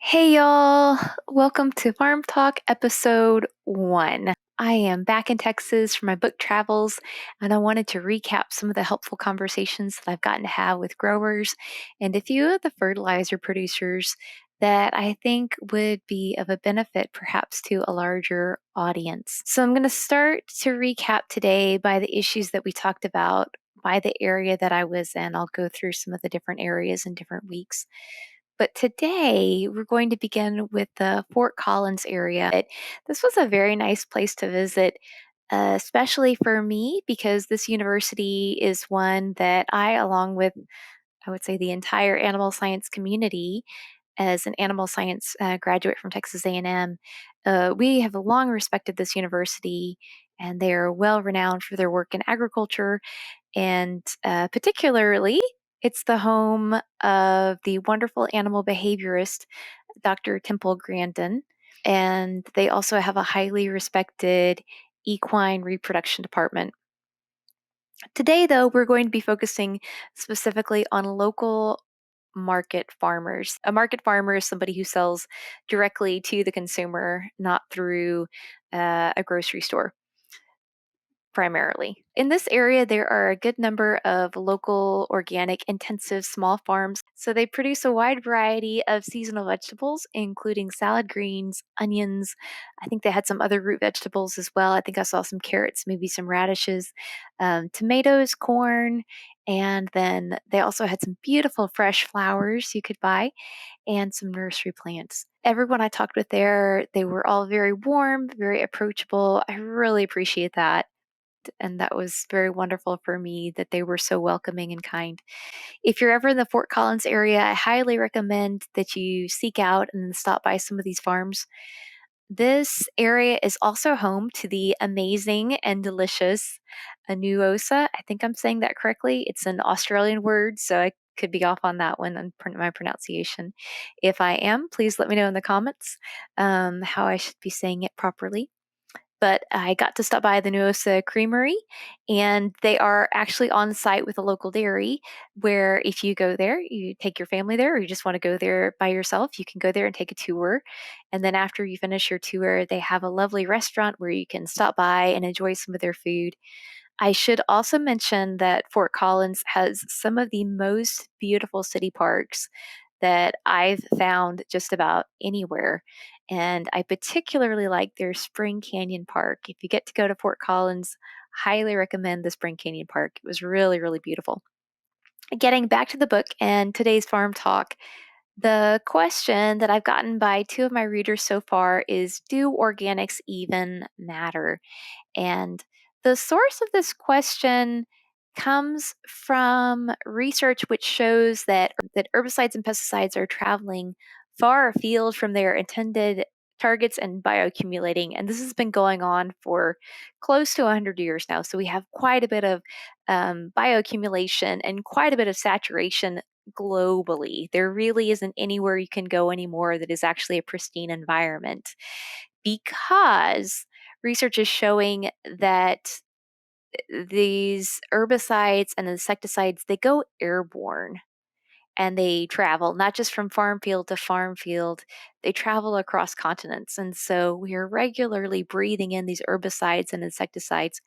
Hey y'all, welcome to Farm Talk episode 1. I am back in Texas for my book travels, and I wanted to recap some of the helpful conversations that I've gotten to have with growers and a few of the fertilizer producers that I think would be of a benefit perhaps to a larger audience. So I'm going to start to recap today by the issues that we talked about by the area that I was in. I'll go through some of the different areas in different weeks. But today we're going to begin with the Fort Collins area. This was a very nice place to visit, especially for me, because this university is one that I, along with, I would say, the entire animal science community, as an animal science graduate from Texas A&M, we have long respected this university, and they are well renowned for their work in agriculture and particularly, it's the home of the wonderful animal behaviorist, Dr. Temple Grandin. And they also have a highly respected equine reproduction department. Today, though, we're going to be focusing specifically on local market farmers. A market farmer is somebody who sells directly to the consumer, not through a grocery store primarily. In this area, there are a good number of local, organic, intensive small farms. So they produce a wide variety of seasonal vegetables, including salad greens, onions. I think they had some other root vegetables as well. I think I saw some carrots, maybe some radishes, tomatoes, corn, and then they also had some beautiful fresh flowers you could buy and some nursery plants. Everyone I talked with there, they were all very warm, very approachable. I really appreciate that, and that was very wonderful for me that they were so welcoming and kind. If you're ever in the Fort Collins area, I highly recommend that you seek out and stop by some of these farms. This area is also home to the amazing and delicious Anuosa. I think I'm saying that correctly. It's an Australian word, so I could be off on that one on my pronunciation. If I am, please let me know in the comments how I should be saying it properly. But I got to stop by the Nuosa Creamery, and they are actually on site with a local dairy. Where if you go there, you take your family there, or you just want to go there by yourself, you can go there and take a tour. And then after you finish your tour, they have a lovely restaurant where you can stop by and enjoy some of their food. I should also mention that Fort Collins has some of the most beautiful city parks that I've found just about anywhere. And I particularly like their Spring Canyon Park. If you get to go to Fort Collins, highly recommend the Spring Canyon Park. It was really, really beautiful. Getting back to the book and today's farm talk, the question that I've gotten by two of my readers so far is, do organics even matter? And the source of this question comes from research which shows that herbicides and pesticides are traveling far afield from their intended targets and bioaccumulating. And this has been going on for close to 100 years now. So we have quite a bit of bioaccumulation and quite a bit of saturation globally. There really isn't anywhere you can go anymore that is actually a pristine environment, because research is showing that these herbicides and insecticides, they go airborne, and they travel not just from farm field to farm field, they travel across continents. And so we are regularly breathing in these herbicides and insecticides,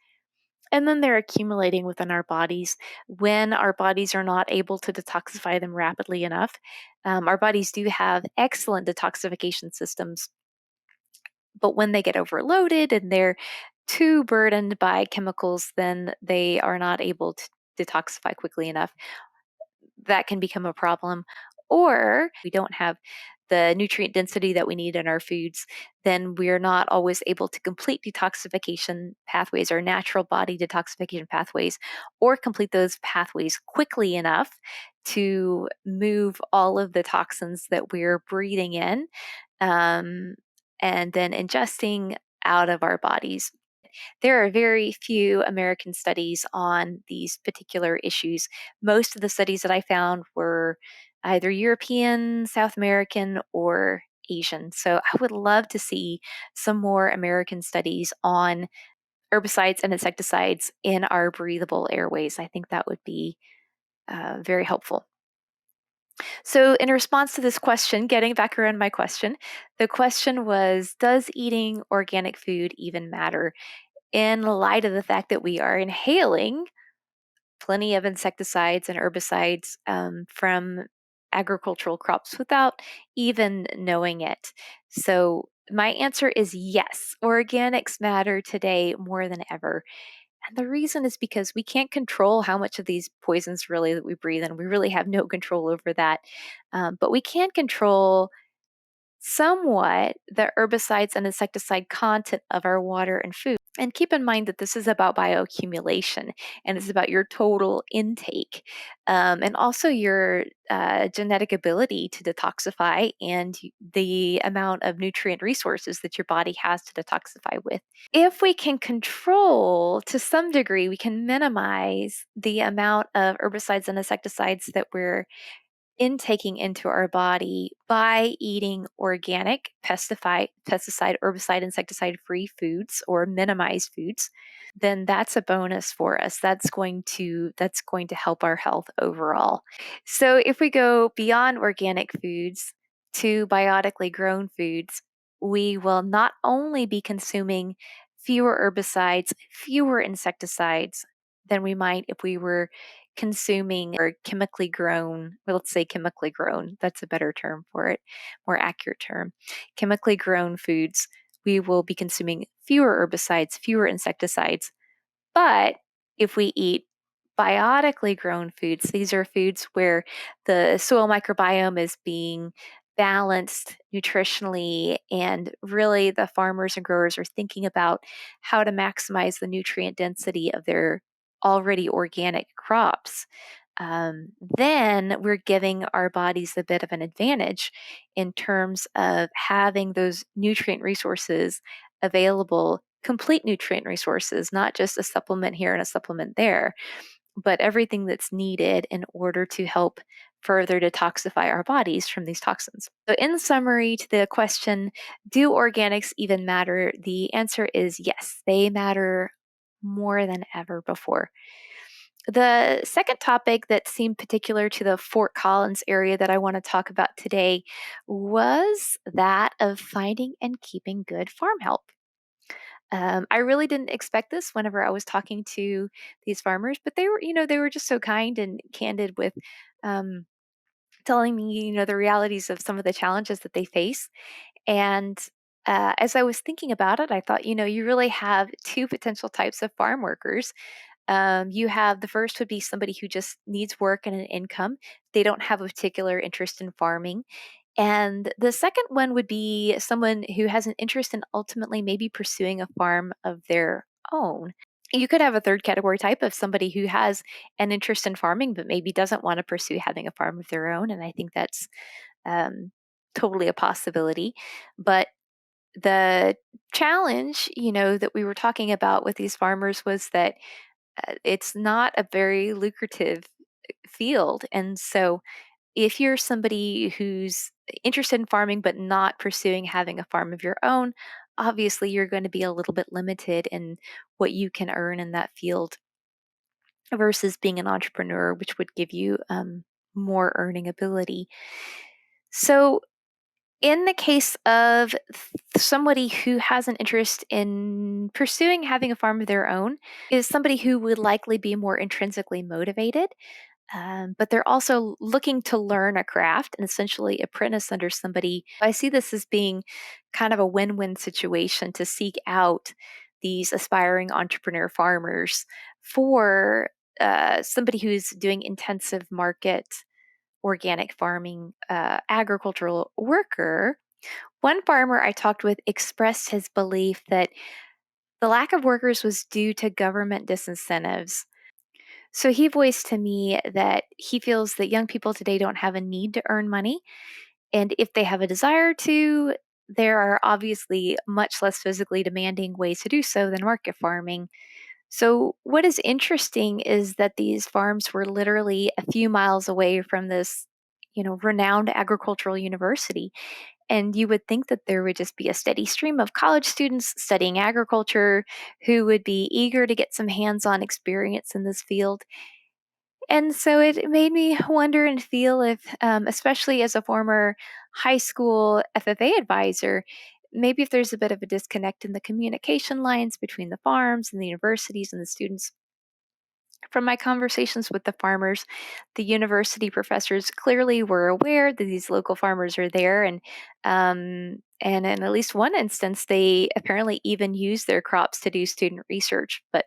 and then they're accumulating within our bodies when our bodies are not able to detoxify them rapidly enough. Our bodies do have excellent detoxification systems, but when they get overloaded and they're too burdened by chemicals, then they are not able to detoxify quickly enough. That can become a problem. Or we don't have the nutrient density that we need in our foods, then we're not always able to complete detoxification pathways or natural body detoxification pathways, or complete those pathways quickly enough to move all of the toxins that we're breathing in, um, and then ingesting out of our bodies. There are very few American studies on these particular issues. Most of the studies that I found were either European, South American, or Asian. So I would love to see some more American studies on herbicides and insecticides in our breathable airways. I think that would be very helpful. So, in response to this question, getting back around my question, the question was, does eating organic food even matter in light of the fact that we are inhaling plenty of insecticides and herbicides from agricultural crops without even knowing it? So, my answer is yes, organics matter today more than ever. And the reason is because we can't control how much of these poisons really that we breathe in. We really have no control over that. But we can control somewhat the herbicides and insecticide content of our water and food. And keep in mind that this is about bioaccumulation and it's about your total intake and also your genetic ability to detoxify and the amount of nutrient resources that your body has to detoxify with. If we can control to some degree, we can minimize the amount of herbicides and insecticides that we're intaking into our body by eating organic, pesticide, herbicide, insecticide free foods or minimized foods, then that's a bonus for us. That's going to help our health overall. So if we go beyond organic foods to biotically grown foods, we will not only be consuming fewer herbicides, fewer insecticides than we might if we were consuming or chemically grown, well, let's say chemically grown, that's a better term for it, more accurate term. Chemically grown foods, we will be consuming fewer herbicides, fewer insecticides. But if we eat biotically grown foods, these are foods where the soil microbiome is being balanced nutritionally, and really the farmers and growers are thinking about how to maximize the nutrient density of their already organic crops. Then we're giving our bodies a bit of an advantage in terms of having those nutrient resources available, complete nutrient resources, not just a supplement here and a supplement there, but everything that's needed in order to help further detoxify our bodies from these toxins. So, in summary to the question, do organics even matter? The answer is yes, they matter more than ever before. The second topic that seemed particular to the Fort Collins area that I want to talk about today was that of finding and keeping good farm help. I really didn't expect this whenever I was talking to these farmers, but they were just so kind and candid with um, telling me, the realities of some of the challenges that they face. And as I was thinking about it, I thought, you really have two potential types of farm workers. You have the first would be somebody who just needs work and an income. They don't have a particular interest in farming. And the second one would be someone who has an interest in ultimately maybe pursuing a farm of their own. You could have a third category type of somebody who has an interest in farming, but maybe doesn't want to pursue having a farm of their own. And I think that's um, totally a possibility. But the challenge, that we were talking about with these farmers was that it's not a very lucrative field. And so if you're somebody who's interested in farming but not pursuing having a farm of your own, obviously you're going to be a little bit limited in what you can earn in that field versus being an entrepreneur, which would give you more earning ability. So, in the case of somebody who has an interest in pursuing having a farm of their own, is somebody who would likely be more intrinsically motivated, but they're also looking to learn a craft and essentially apprentice under somebody. I see this as being kind of a win win situation to seek out these aspiring entrepreneur farmers for somebody who's doing intensive market organic farming agricultural worker. One farmer I talked with expressed his belief that the lack of workers was due to government disincentives. So he voiced to me that he feels that young people today don't have a need to earn money. And if they have a desire to, there are obviously much less physically demanding ways to do so than market farming. So, what is interesting is that these farms were literally a few miles away from this, renowned agricultural university. And you would think that there would just be a steady stream of college students studying agriculture who would be eager to get some hands on experience in this field. And so it made me wonder and feel if, especially as a former high school FFA advisor, maybe if there's a bit of a disconnect in the communication lines between the farms and the universities and the students. From my conversations with the farmers, the university professors clearly were aware that these local farmers are there, and in at least one instance, they apparently even use their crops to do student research. But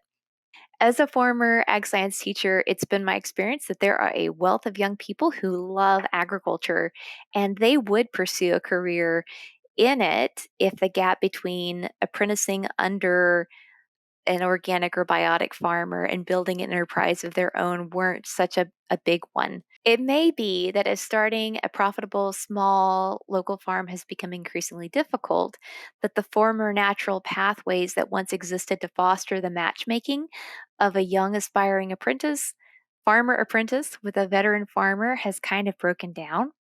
as a former ag science teacher, it's been my experience that there are a wealth of young people who love agriculture, and they would pursue a career in it if the gap between apprenticing under an organic or biotic farmer and building an enterprise of their own weren't such a big one. It may be that as starting a profitable small local farm has become increasingly difficult, that the former natural pathways that once existed to foster the matchmaking of a young aspiring farmer apprentice with a veteran farmer has kind of broken down.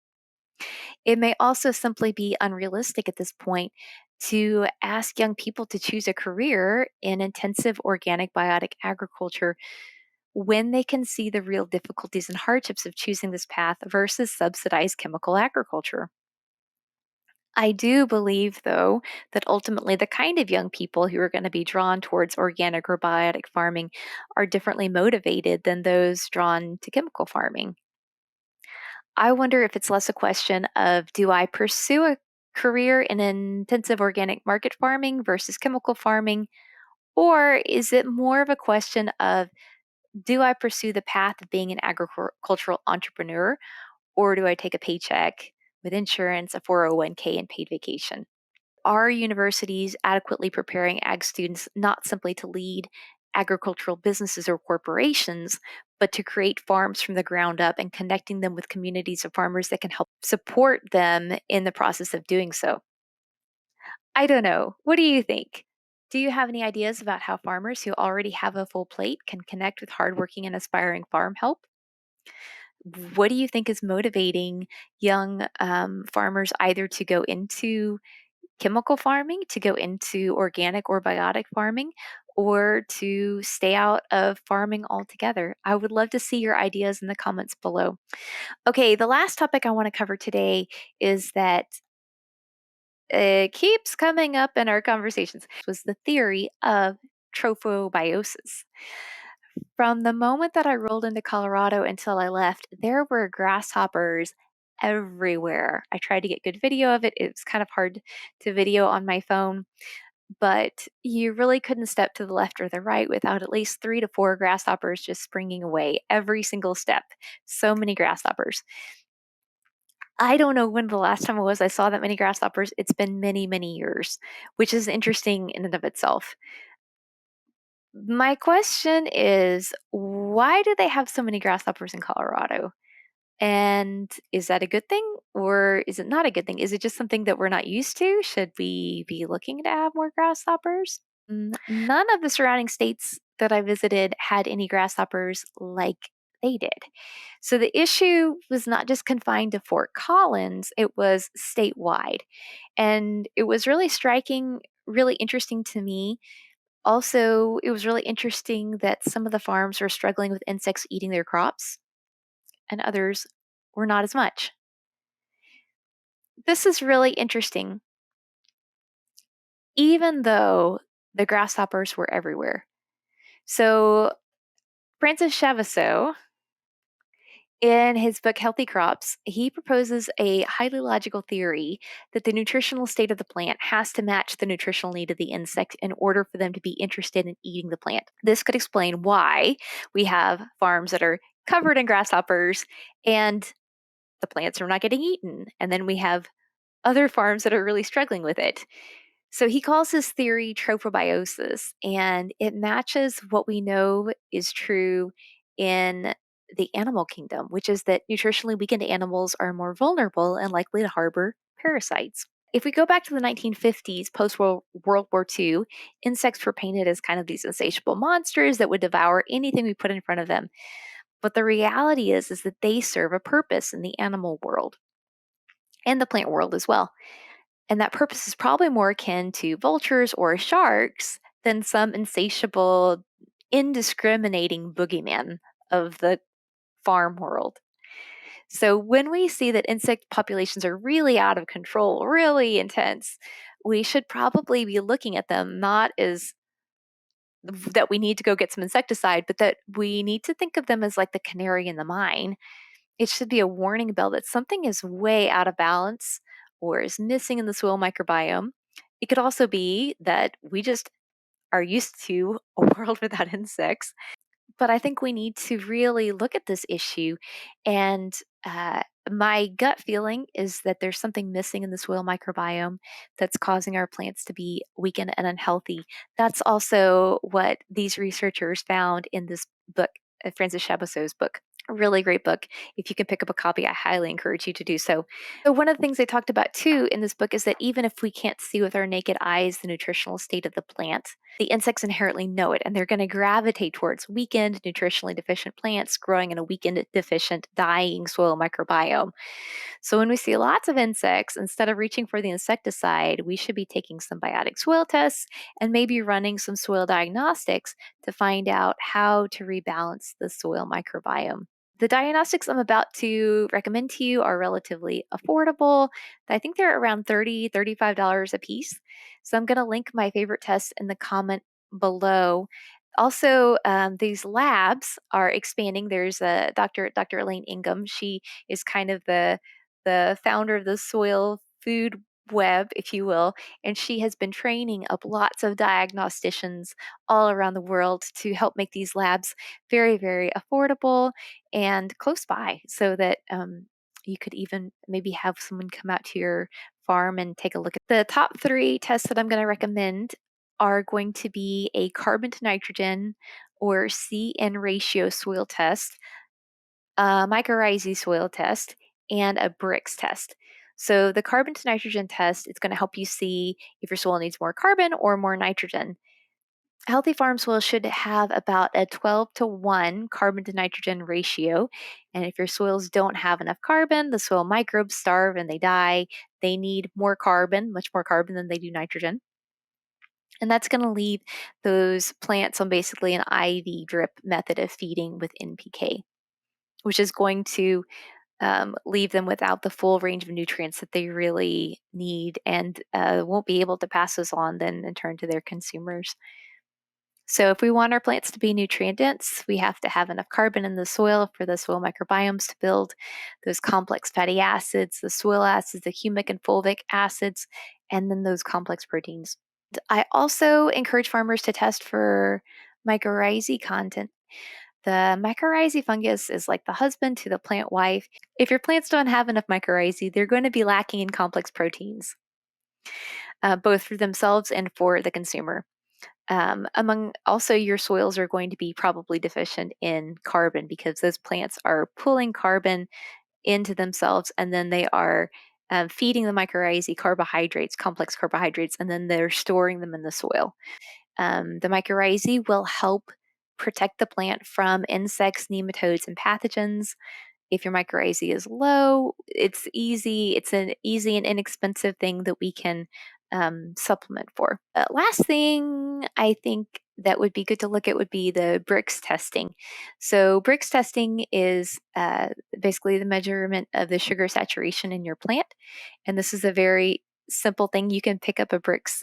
It may also simply be unrealistic at this point to ask young people to choose a career in intensive organic biotic agriculture when they can see the real difficulties and hardships of choosing this path versus subsidized chemical agriculture. I do believe, though, that ultimately the kind of young people who are going to be drawn towards organic or biotic farming are differently motivated than those drawn to chemical farming. I wonder if it's less a question of, do I pursue a career in intensive organic market farming versus chemical farming? Or is it more of a question of, do I pursue the path of being an agricultural entrepreneur? Or do I take a paycheck with insurance, a 401k, and paid vacation? Are universities adequately preparing ag students not simply to lead agricultural businesses or corporations, but to create farms from the ground up and connecting them with communities of farmers that can help support them in the process of doing so? I don't know. What do you think? Do you have any ideas about how farmers who already have a full plate can connect with hardworking and aspiring farm help? What do you think is motivating young farmers either to go into chemical farming, to go into organic or biotic farming, or to stay out of farming altogether? I would love to see your ideas in the comments below. Okay, the last topic I want to cover today is that it keeps coming up in our conversations was the theory of trophobiosis. From the moment that I rolled into Colorado until I left, there were grasshoppers everywhere. I tried to get good video of it. It was kind of hard to video on my phone, but you really couldn't step to the left or the right without at least 3 to 4 grasshoppers just springing away every single step. So many grasshoppers. I don't know when the last time it was I saw that many grasshoppers. It's been many, many years, which is interesting in and of itself. My question is, why do they have so many grasshoppers in Colorado? And is that a good thing or is it not a good thing? Is it just something that we're not used to? Should we be looking to have more grasshoppers? None of the surrounding states that I visited had any grasshoppers like they did. So the issue was not just confined to Fort Collins, it was statewide. And it was really striking, really interesting to me. Also, it was really interesting that some of the farms were struggling with insects eating their crops and others were not as much. This is really interesting, even though the grasshoppers were everywhere. So, Francis Chaviceau, in his book Healthy Crops, he proposes a highly logical theory that the nutritional state of the plant has to match the nutritional need of the insect in order for them to be interested in eating the plant. This could explain why we have farms that are covered in grasshoppers and the plants are not getting eaten. And then we have other farms that are really struggling with it. So he calls his theory trophobiosis, and it matches what we know is true in the animal kingdom, which is that nutritionally weakened animals are more vulnerable and likely to harbor parasites. If we go back to the 1950s, post World War II, insects were painted as kind of these insatiable monsters that would devour anything we put in front of them. But the reality is that they serve a purpose in the animal world and the plant world as well. And that purpose is probably more akin to vultures or sharks than some insatiable, indiscriminating boogeyman of the farm world. So when we see that insect populations are really out of control, really intense, we should probably be looking at them not as that we need to go get some insecticide, but that we need to think of them as like the canary in the mine. It should be a warning bell that something is way out of balance or is missing in the soil microbiome. It could also be that we just are used to a world without insects. But I think we need to really look at this issue. And my gut feeling is that there's something missing in the soil microbiome that's causing our plants to be weakened and unhealthy. That's also what these researchers found in this book, Francis Chabosso's book. A really great book. If you can pick up a copy, I highly encourage you to do so. So, one of the things they talked about too in this book is that even if we can't see with our naked eyes the nutritional state of the plant, the insects inherently know it and they're going to gravitate towards weakened, nutritionally deficient plants growing in a weakened, deficient, dying soil microbiome. So, when we see lots of insects, instead of reaching for the insecticide, we should be taking some biotic soil tests and maybe running some soil diagnostics to find out how to rebalance the soil microbiome. The diagnostics I'm about to recommend to you are relatively affordable. I think they're around $35 a piece. So I'm going to link my favorite tests in the comment below. Also, these labs are expanding. There's a Dr. Elaine Ingham. She is kind of the founder of the soil food web, if you will, and she has been training up lots of diagnosticians all around the world to help make these labs very, very affordable and close by so that you could even maybe have someone come out to your farm and take a look at the top 3 tests that I'm going to recommend are going to be a carbon to nitrogen or CN ratio soil test, a mycorrhizae soil test, and a Brix test. So the carbon to nitrogen test is going to help you see if your soil needs more carbon or more nitrogen. Healthy farm soil should have about a 12-to-1 carbon to nitrogen ratio. And if your soils don't have enough carbon, the soil microbes starve and they die. They need more carbon, much more carbon than they do nitrogen. And that's going to leave those plants on basically an IV drip method of feeding with NPK, which is going to leave them without the full range of nutrients that they really need and won't be able to pass those on then in turn to their consumers. So if we want our plants to be nutrient dense, we have to have enough carbon in the soil for the soil microbiomes to build those complex fatty acids, the soil acids, the humic and fulvic acids, and then those complex proteins. I also encourage farmers to test for mycorrhizae content. The mycorrhizae fungus is like the husband to the plant wife. If your plants don't have enough mycorrhizae, they're going to be lacking in complex proteins, both for themselves and for the consumer. Among also, your soils are going to be probably deficient in carbon because those plants are pulling carbon into themselves and then they are feeding the mycorrhizae carbohydrates, complex carbohydrates, and then they're storing them in the soil. The mycorrhizae will help protect the plant from insects, nematodes, and pathogens. If your mycorrhizae is low, it's easy. It's an easy and inexpensive thing that we can supplement for. Last thing I think that would be good to look at would be the Brix testing. So Brix testing is basically the measurement of the sugar saturation in your plant, and this is a very simple thing. You can pick up a Brix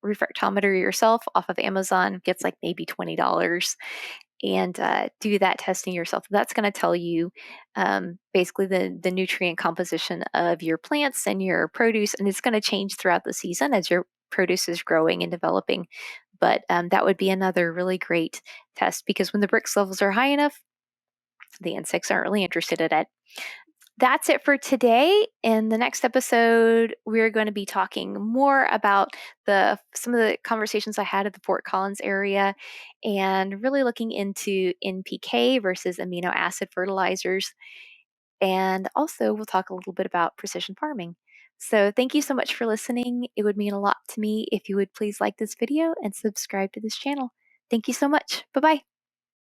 refractometer yourself off of Amazon. Gets like maybe $20 and do that testing yourself. That's going to tell you basically the nutrient composition of your plants and your produce, and it's going to change throughout the season as your produce is growing and developing. But that would be another really great test because when the Brix levels are high enough, the insects aren't really interested in it. That's it for today. In the next episode, we're going to be talking more about some of the conversations I had at the Fort Collins area and really looking into NPK versus amino acid fertilizers. And also, we'll talk a little bit about precision farming. So thank you so much for listening. It would mean a lot to me if you would please like this video and subscribe to this channel. Thank you so much. Bye-bye.